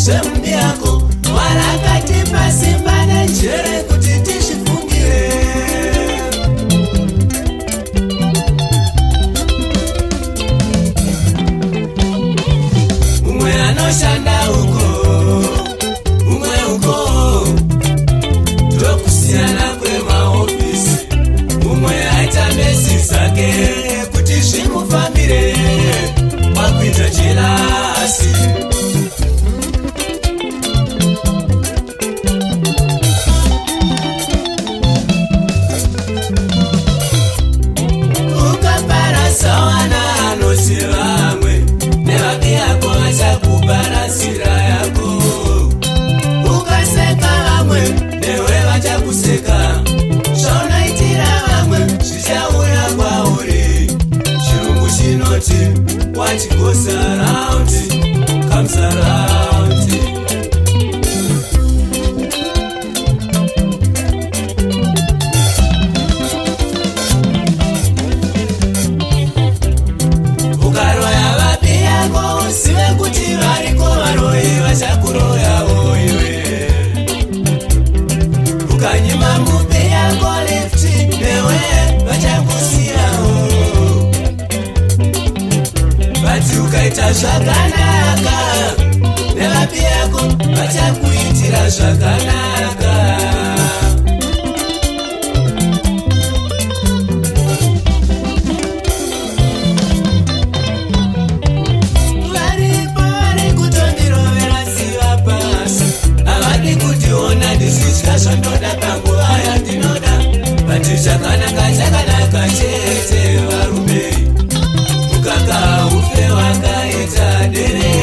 zvemumbi yako warakatipa simba nenjere kuti tizvifungire. Umwe anoshanda uko umwe uko ndokusiyana kwemahofisi. Umwe aita mesi zake kuti zvimufambire wakuita jelasi. Ukaparasa wana anosiva vamwe nevapi yako vachakuparasira yako. Ukaseka vamwe newe vachakuseka. Zvaunoitira vamwe zvichauya kwauri. Chirungu chinoti what goes around comes around. Ukaroya vapi yako usive kuti variko varoyi vachakuroyawo iwe. Ukanyima mupi yako lifti newe vachakusiyawo. Bati ukaita zvakanaka nevapi yako vachakuitira zvakanaka. Varipo vari kutondirovera siva pasi. Havadi kutiona ndizvidya zvandoda panguva yandinoda. Bati zvakanaka chakanaka chete varume. Ukaka ufe wakaita derere.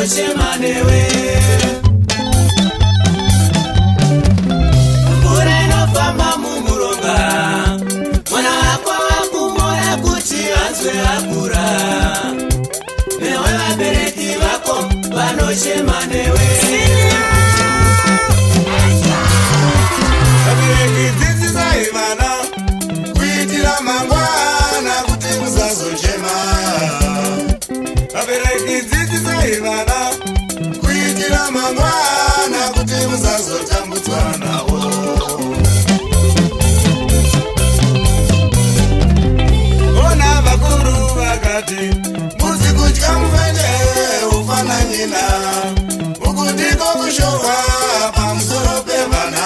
vanoshema newe. Mvura inofamba mumuronga, mwana wako wakumora kuti anzwe akura. Newe vabereki vako vanoshema newe. Vabereki dzidzisai vana kuitira mangwana kuti musazochema. Vabereki dzidzisai vana kuitira mangwana kuti musazotambudzwa navo. Ona vakuru vakati musi kudya mufende ufananyina, uku ndiko kushorwa pamusoro pevana.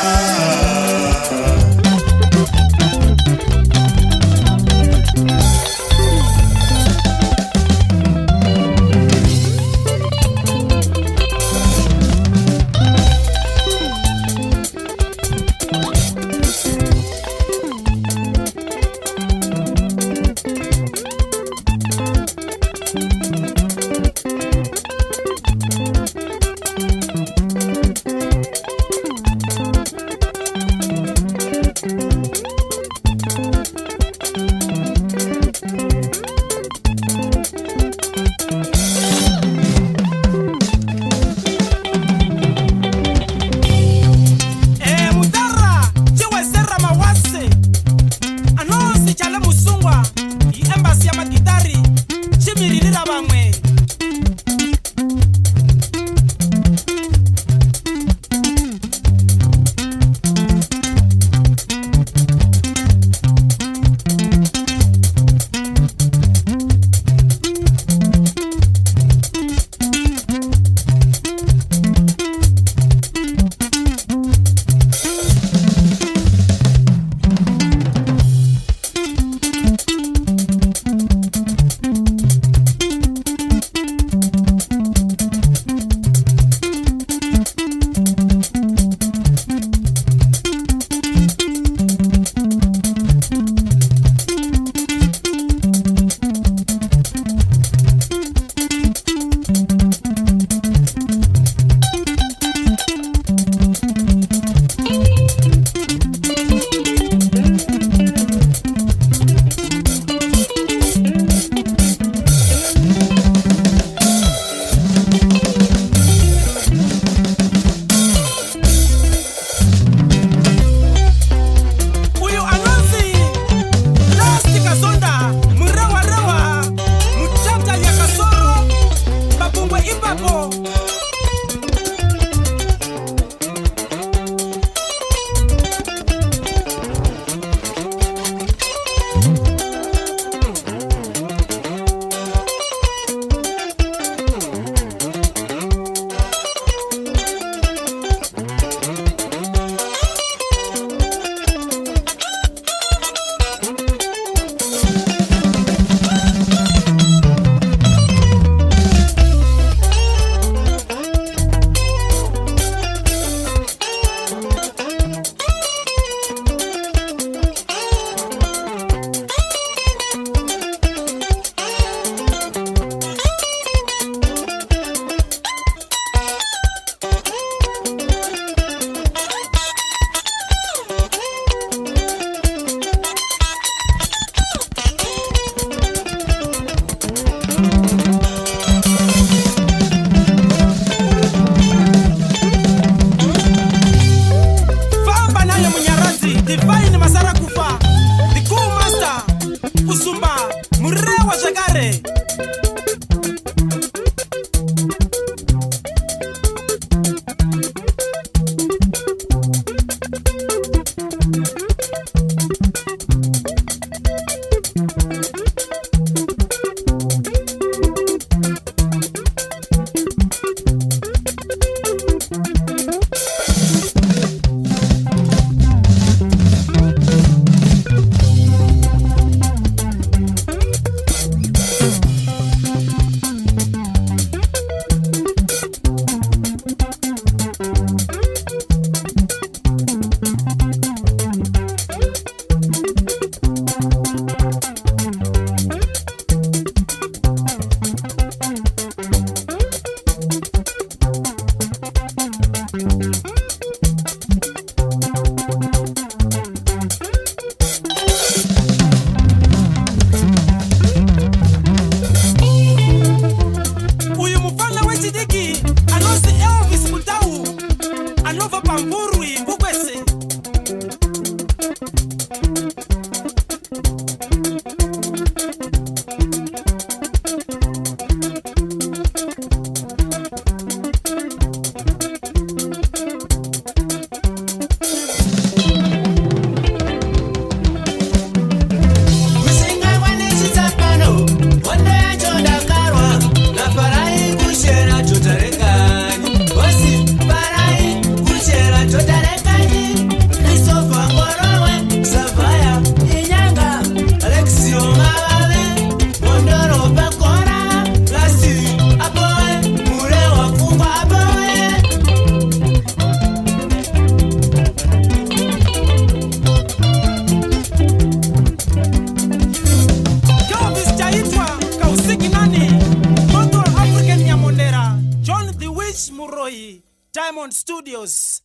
Rich Muroi, Diamond Studios.